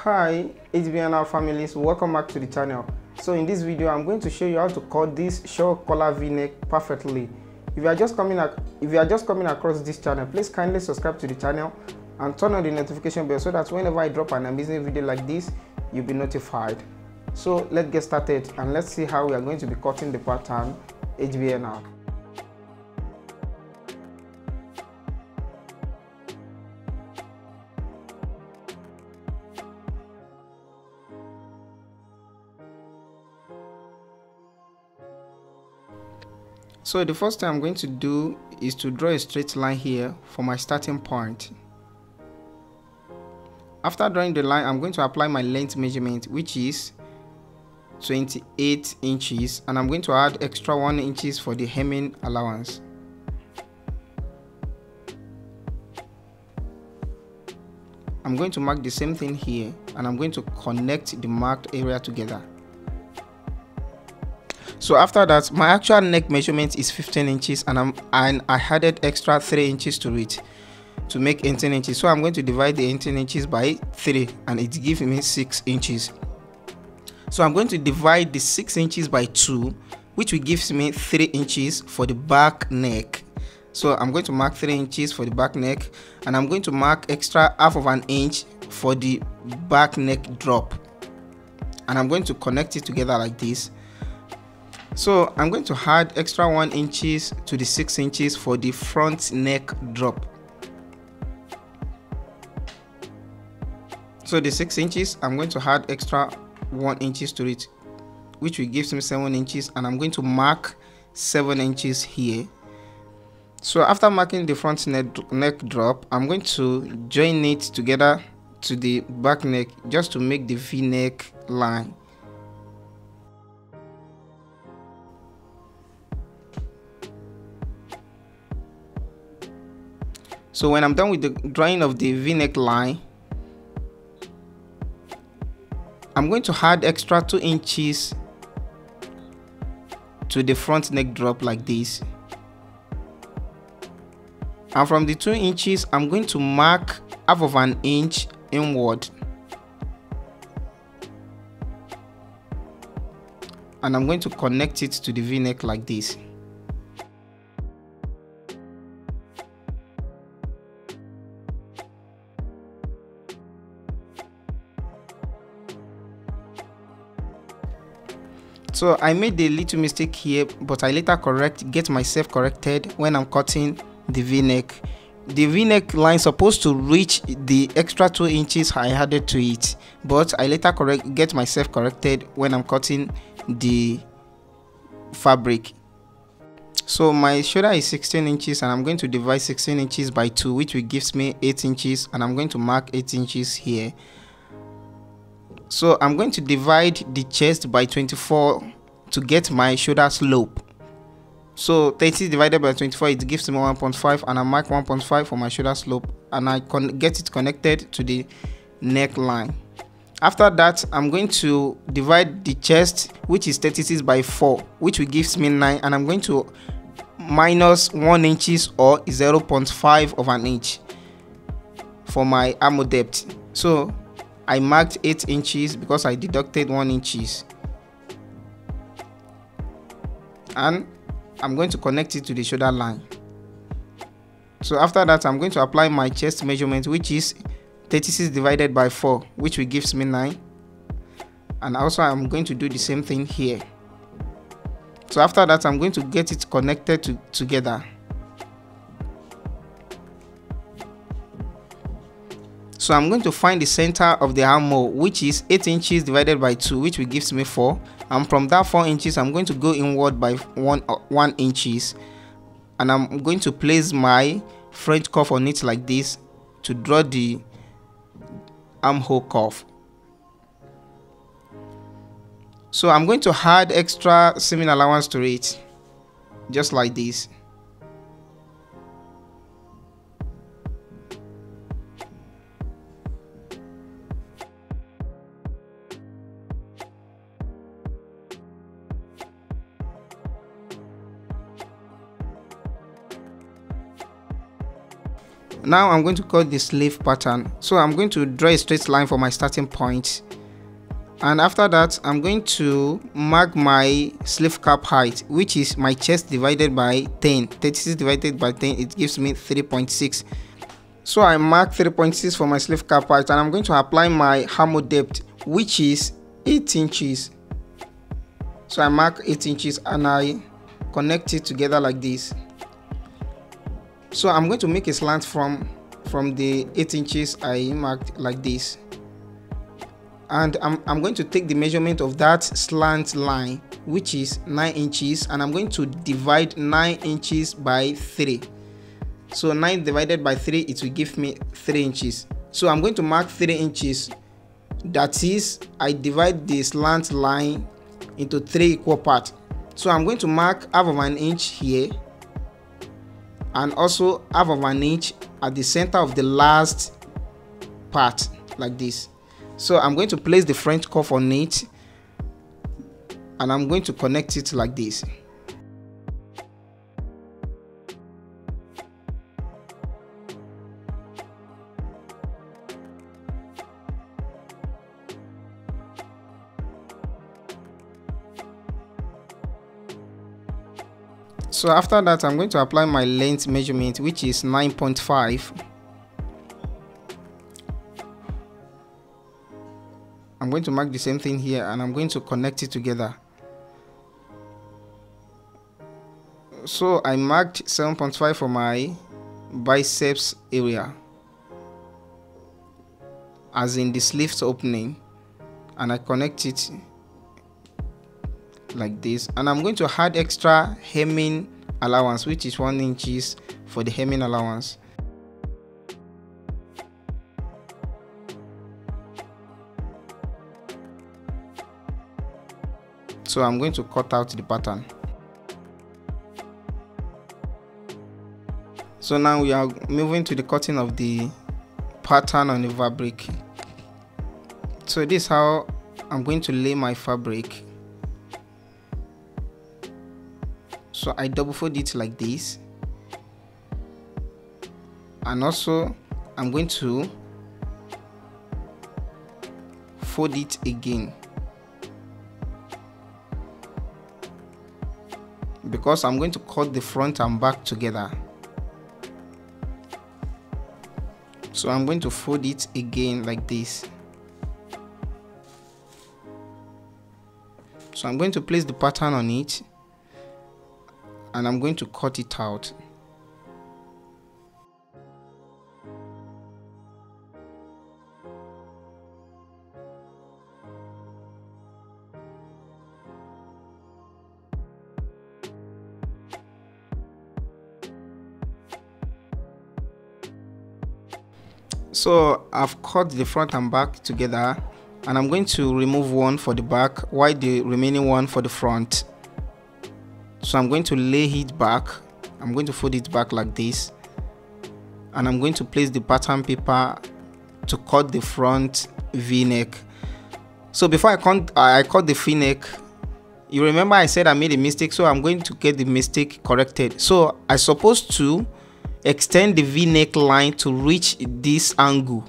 Hi HBNR families, welcome back to the channel. So in this video I'm going to show you how to cut this short collar v-neck perfectly. If you are just coming across this channel, please kindly subscribe to the channel and turn on the notification bell so that whenever I drop an amazing video like this, you'll be notified. So let's get started and let's see how we are going to be cutting the pattern HBNR. So the first thing I'm going to do is to draw a straight line here for my starting point. After drawing the line, I'm going to apply my length measurement, which is 28 inches, and I'm going to add extra 1 inch for the hemming allowance. I'm going to mark the same thing here, and I'm going to connect the marked area together. So after that, my actual neck measurement is 15 inches and I added extra 3 inches to it to make 18 inches. So I'm going to divide the 18 inches by 3 and it gives me 6 inches. So I'm going to divide the 6 inches by 2, which will give me 3 inches for the back neck. So I'm going to mark 3 inches for the back neck, and I'm going to mark extra half of an inch for the back neck drop, and I'm going to connect it together like this. So I'm going to add extra 1 inches to the 6 inches for the front neck drop. So the 6 inches, I'm going to add extra 1 inches to it, which will give me 7 inches, and I'm going to mark 7 inches here. So after marking the front neck drop, I'm going to join it together to the back neck just to make the V-neck line. So when I'm done with the drawing of the V-neck line, I'm going to add extra 2 inches to the front neck drop like this. And from the 2 inches, I'm going to mark half of an inch inward. And I'm going to connect it to the V-neck like this. So I made a little mistake here, but I later get myself corrected when I'm cutting the V-neck. The V-neck line supposed to reach the extra 2 inches I added to it, but I later get myself corrected when I'm cutting the fabric. So my shoulder is 16 inches and I'm going to divide 16 inches by 2, which will gives me 8 inches, and I'm going to mark 8 inches here. So I'm going to divide the chest by 24 to get my shoulder slope. So 30 divided by 24, it gives me 1.5, and I mark 1.5 for my shoulder slope, and I get it connected to the neckline. After that, I'm going to divide the chest, which is 36 by 4, which will gives me 9, and I'm going to minus 1 inches or 0.5 of an inch for my armhole depth. So I marked 8 inches because I deducted 1 inches, and I'm going to connect it to the shoulder line. So after that, I'm going to apply my chest measurement, which is 36 divided by 4, which will gives me 9, and also I'm going to do the same thing here. So after that, I'm going to get it connected together. So I'm going to find the center of the armhole, which is 8 inches divided by 2, which will gives me 4. And from that 4 inches, I'm going to go inward by 1 inches. And I'm going to place my French cuff on it like this to draw the armhole cuff. So I'm going to add extra seaming allowance to it, just like this. Now I'm going to cut the sleeve pattern. So I'm going to draw a straight line for my starting point, and after that I'm going to mark my sleeve cap height, which is my chest divided by 10. 36 divided by 10, it gives me 3.6. so I mark 3.6 for my sleeve cap height, and I'm going to apply my armhole depth, which is 8 inches. So I mark 8 inches and I connect it together like this. So I'm going to make a slant from the 8 inches I marked like this, and I'm going to take the measurement of that slant line, which is 9 inches, and I'm going to divide 9 inches by 3. So 9 divided by 3, it will give me 3 inches. So I'm going to mark 3 inches. That is, I divide the slant line into 3 equal parts. So I'm going to mark half of an inch here, and also half of an inch at the center of the last part like this. So I'm going to place the French cuff on it, and I'm going to connect it like this. So after that, I'm going to apply my length measurement, which is 9.5. I'm going to mark the same thing here, and I'm going to connect it together. So I marked 7.5 for my biceps area, as in the sleeves opening, and I connect it like this, and I'm going to add extra hemming allowance, which is 1 inches for the hemming allowance. So I'm going to cut out the pattern. So now we are moving to the cutting of the pattern on the fabric. So this is how I'm going to lay my fabric. So I double fold it like this, and also I'm going to fold it again, because I'm going to cut the front and back together. So I'm going to fold it again like this. So I'm going to place the pattern on it, and I'm going to cut it out. So I've cut the front and back together, and I'm going to remove one for the back while the remaining one for the front. So I'm going to lay it back. I'm going to fold it back like this, and I'm going to place the pattern paper to cut the front v-neck. So before I cut the v-neck, you remember I said I made a mistake, so I'm going to get the mistake corrected. So I'm supposed to extend the v-neck line to reach this angle.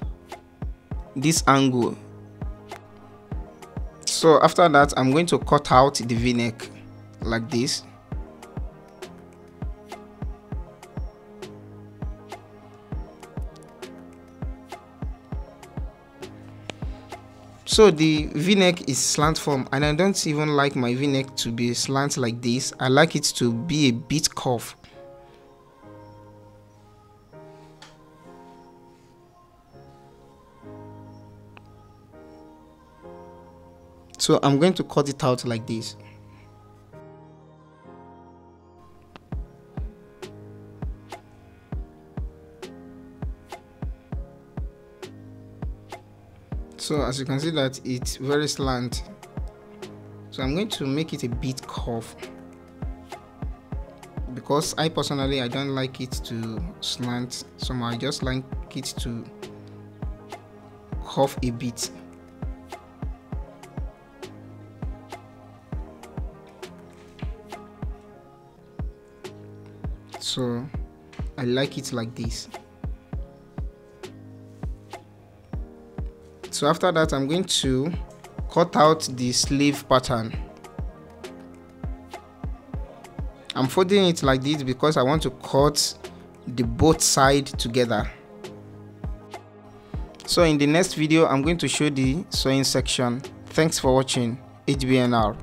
So after that, I'm going to cut out the v-neck like this. So the v-neck is slant form, and I don't even like my v-neck to be slant like this. I like it to be a bit curved. So I'm going to cut it out like this. So as you can see that it's very slant, so I'm going to make it a bit curved, because I personally don't like it to slant, so I just like it to curve a bit. So I like it like this. So after that, I'm going to cut out the sleeve pattern. I'm folding it like this because I want to cut the both side together. So in the next video, I'm going to show the sewing section. Thanks for watching. HBNR.